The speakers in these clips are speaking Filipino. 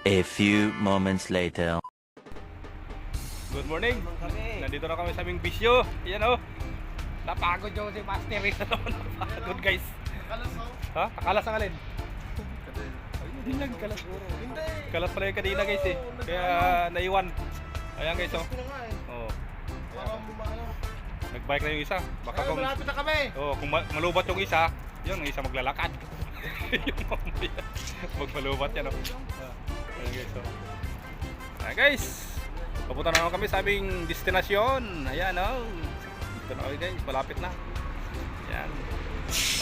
A few moments later. Good morning. Nandito na kami sa aming bisyo. Ayan o. Napagod yung si Master. Napagod guys. Ha? Kakalas ang alin? Hindi lang kalas. Kalas pala yung kanina guys eh. Kaya naiwan. Ayan guys o. Oh. Nagbike na yung isa. Baka kung malapit na kami. Oh, kung malubat yung isa, yun, yung isa maglalakad. Yung mamaya. Magmalubat yan o. Ayan guys o. Ayan guys. Papunta na naman kami sa aming destinasyon. Ayan o. Dito na kami guys. Malapit na. Ayan.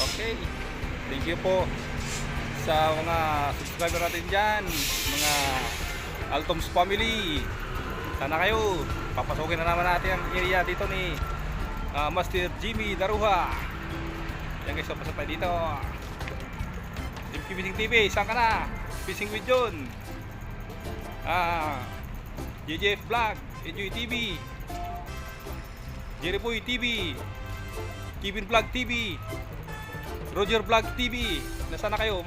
Okay. Thank you po sa mga subscriber natin dyan. Mga Altoms family. Sana kayo. Papasokin na naman natin ang area dito ni Master Jimmy Daruha. Ayan guys. Pasok tayo dito. Jimmy Fishing TV. Saan ka na? Fishing with John. JJF Vlog, Enjoy TV, Jerry Boy TV, Kevin Vlog TV, Roger Vlog TV. Nasaan na kayo?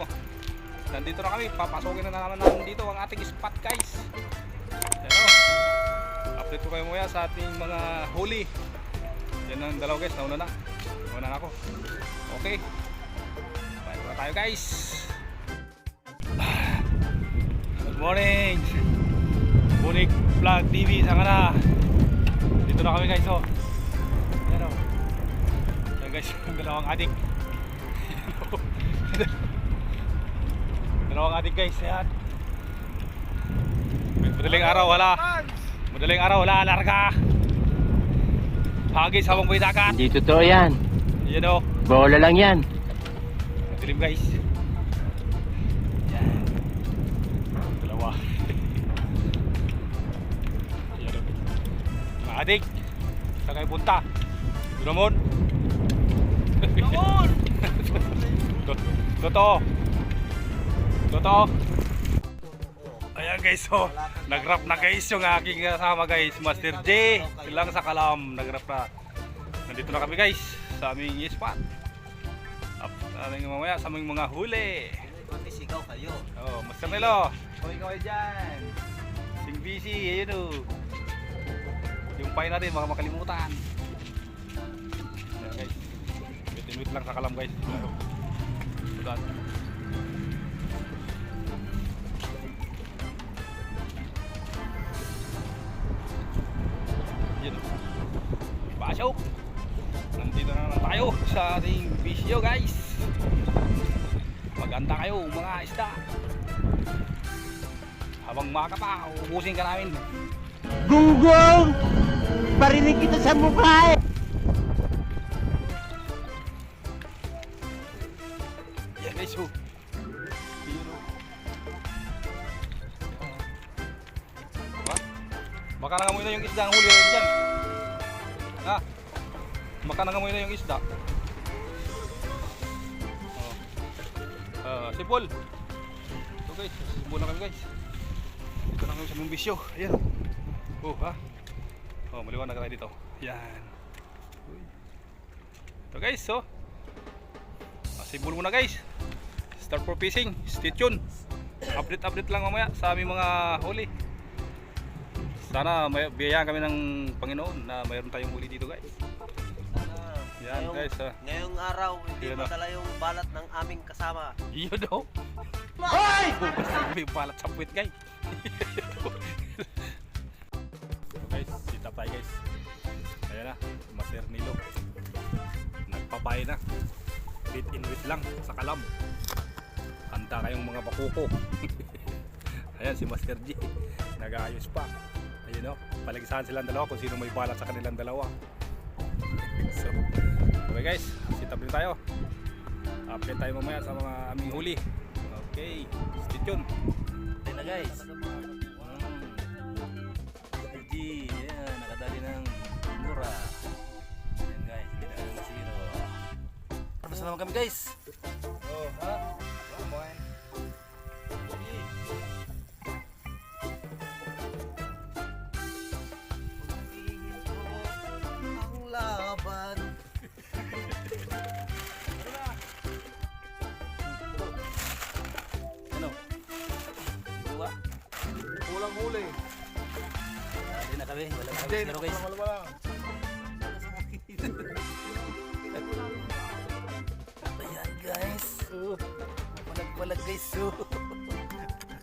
Nandito na kami. Papasokin na naman namin dito ang ating spot guys. Pero, update ko kayo muna sa ating mga huli. Yan ang dalaw guys. Nauna na. Nauna na ako. Okay. Bye na tayo guys. Good morning. Bunik Vlog TV, saan ka na? Dito na kami guys, oh. Ayan o. Ayan guys, yung dalawang adik. Dalawang adik guys, ayan. Madaling araw, wala. Madaling araw, wala, alarga. Hagis habang may dagat. Hindi totoo yan. Ayan o. Bola lang yan. Madilim guys. Ayan. Dalawa. Adik, saan kayo punta? Ramon? Ramon! Totoo. Totoo. Ayan guys, oh. Nag-rap na guys yung aking kasama guys. Master J. Ilang sa kalam. Nag-rap na. Nandito na kami guys sa aming spot. Ating mamaya sa aming mga huli. Sigaw kayo. Oh, Master Nelo. Kaway kayo dyan. Sing busy. Ayun o. Yung pay natin, baka makalimutan. Ayan guys. Wait lang sa kalam guys. Sudan. Yan. Pasok. Nandito na naman tayo sa ating video guys. Maganda kayo mga isda. Habang makapa, ubusin ka namin. Gunggong! Parinig kita sa mukha eh! Yan guys, oh. Baka nangamoy na yung isda ang huli dyan. Ha? Baka nangamoy na yung isda. Sipol. Ito guys, sipol na kami guys. Ito na kami sa mong bisyo. Ayan. Oh, ha? Oh, maliwanag tayo dito. Yan. Ito guys, so. Sipol muna guys. Start for fishing. Stay tuned. Update lang mamaya sa aming mga huli. Sana may biyayaan kami ng Panginoon na mayroon tayong huli dito guys. Yan guys, Ngayong araw, hindi madala yung balat ng aming kasama. iyo daw. Hoy! May balat sa puwit guys. Guys, sit up tayo guys. Ayan na, Master Nilo. Nagpabay na. Bit in wit lang sa kalam. Handa kayong mga bakuko. Ayan si Master G. Nag-aayos pa. Ayun o. palagisahan silang dalawa kung sino may balat sa kanilang dalawa. So, okay guys, sit up din tayo. Update tayo mamaya sa mga aming huli. Okay, stay tuned. Tayo na guys. Energy, yan, nakadali ng mura. Yan guys, hindi na ng zero. Tapos naman kami guys. Oh, ha? Come on. Ang laban. Ano? Dua. Kulang huli. Dali na kami, wala na kami zero guys. Wala. Ayan guys. Palag-palag guys.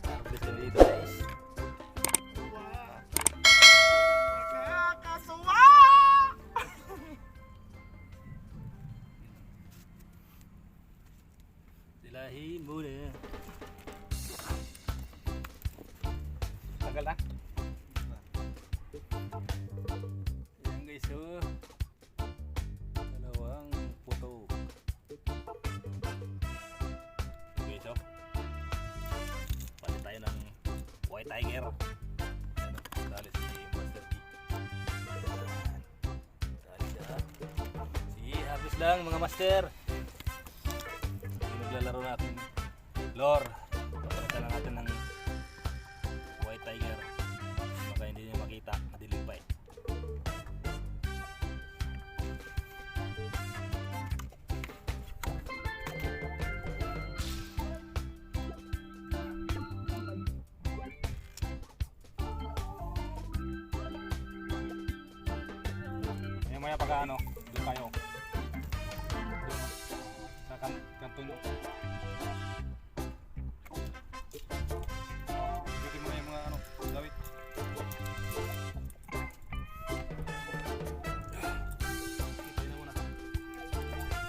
Harvest kami dito guys. Dilahin muna. Tagal na. Ayan guys, dalawang puto. Guys, palit tayo ng white tiger. Ayan, dali si Master D. Ayan. Dali siya. Sige, harvest lang mga master. Yung naglalaro natin lore. Papalitan lang natin ng white tiger. Baka hindi nyo makita, madilim pa eh. Maya pagka ano, doon tayo. Doon, sa kanto nyo. Bikin mo na yung mga ano, gawit. Hintay na muna.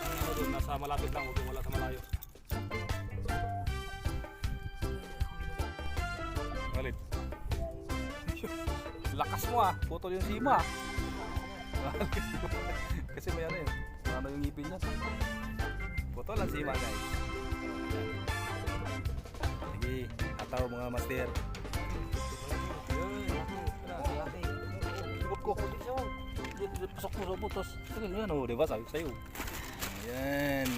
Ano doon, nasa malapit lang, huwag yung wala sa malayo. Galit. Lakas mo ah, putol yung sima ah. Kasi may ano yun, ano yung ngipin niya. Putol ang sima guys. Sige, ataw mga master. Pasok mo sa butos. Tingnan yan o, diba? Sabi ko sa'yo. Ayan.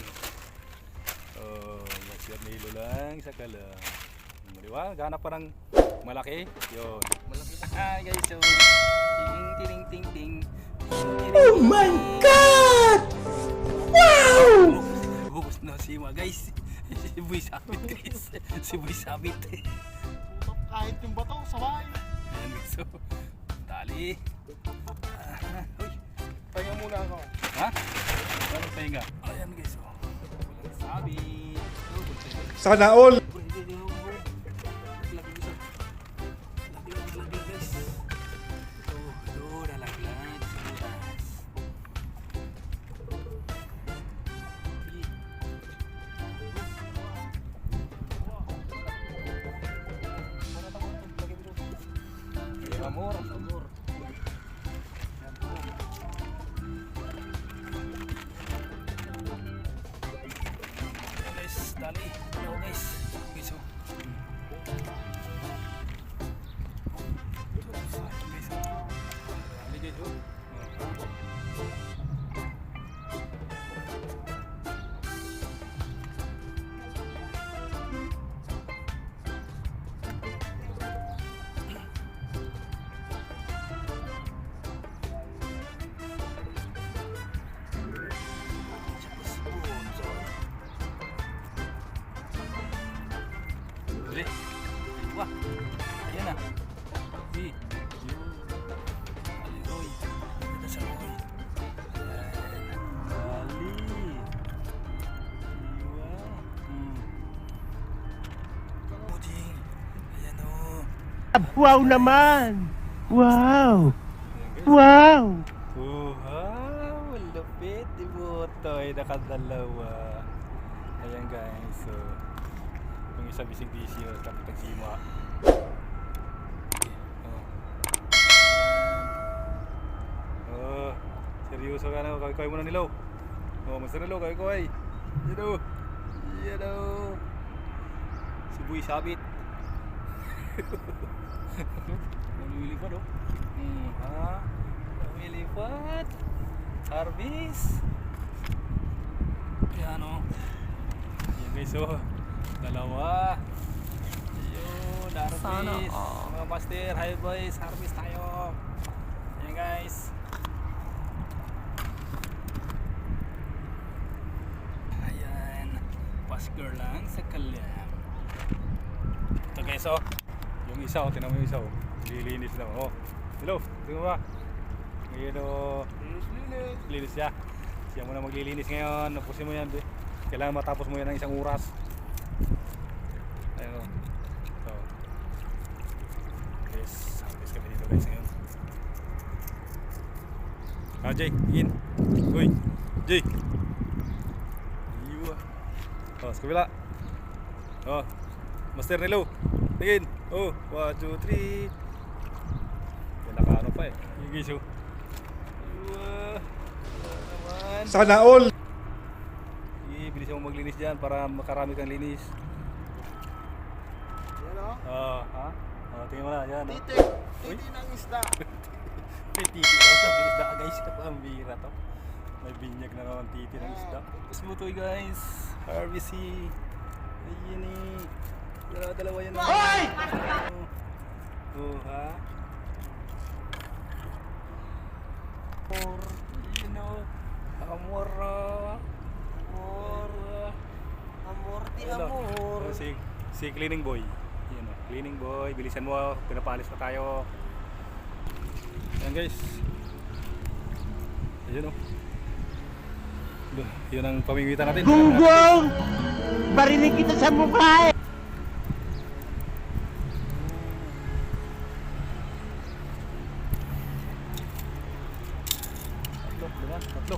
Oh, masyad na hilo lang sa kalang. Diba? Ganap pa ng malaki. Yun. Malaki pa. Ah, guys, so. Ting, ting, ting, ting. Oh my God! Wow! Ubus na sima guys. Si Boy Sabit guys. Si Boy Sabit. Kahit yung bato, sabay. Ayan guys, so. Dali. Uy, pahinga muna ako. Ha? Walang pahinga. Ayan guys, so. Walang sabit. Sana all! Amor, amor. Guys, dali. Hello guys. Guys, oh. Guys, oh. Dali guys, oh. Dali. Wah. Ayan na. Di. Aliroy. Ito sa Roy. Ayan. Dali. Diba? Puding. Ayan o. Wow naman! Wow! Wow! Wow! Lupit ni Butoy. Nakadalawa. Ayan guys. So, yung isa bising-bising. Tapos ang sima. Oh. seryoso ka na. Kaway-kaway muna nilaw. Oh, Master Nilaw, kaway-kaway. Yan o. Yan o. Si Boy Sabit. Lumilipad o. Ha? Lumilipad. Harvest. Yan o. Yan guys o. Dalawa. Yun, harvest. Mga master, hi boys, harvest tayo. Yan guys. Ayan. Pasker lang sa kalam. Ito guys o. Yung isa o, tinan mo yung isa o. Lilinis na o. Hello, tingnan mo ba? Ngayon o. Linis siya. Siya muna maglilinis ngayon. Napusin mo yan. Kailangan matapos mo yan ng isang oras. Ayun o. So. Guys, harvest kami dito guys ngayon. Jay, in. Uy, Jay. Iwa. Oh, sa kabila. Oh, Master Nilaw. Tingin. Oh, 1, 2, 3. Yan nakaano pa eh. Yung guys oh. Iwa. Naman. Sana all! Sige, bilis mo maglinis dyan para makarami kang linis. Yan o. Ha? Tingin mo na, yan. Titi ng isda. May titi daw sa isda guys. Pambira to. May binyag na naman titi ng isda. Smutoy guys. Harvesty. Ayan eh. Dalawa yan. Hoy! Oh, ha? Or, you know, amor. Amor di Hello. amor. Oh, si cleaning boy. Yan o, cleaning boy. Bilisan mo, pinapalis na tayo. Yan guys. Ayun o. Yun ang pamimitan natin. Gunggong! Barinig kita sa mukha eh! Tatlo, diba? Tatlo.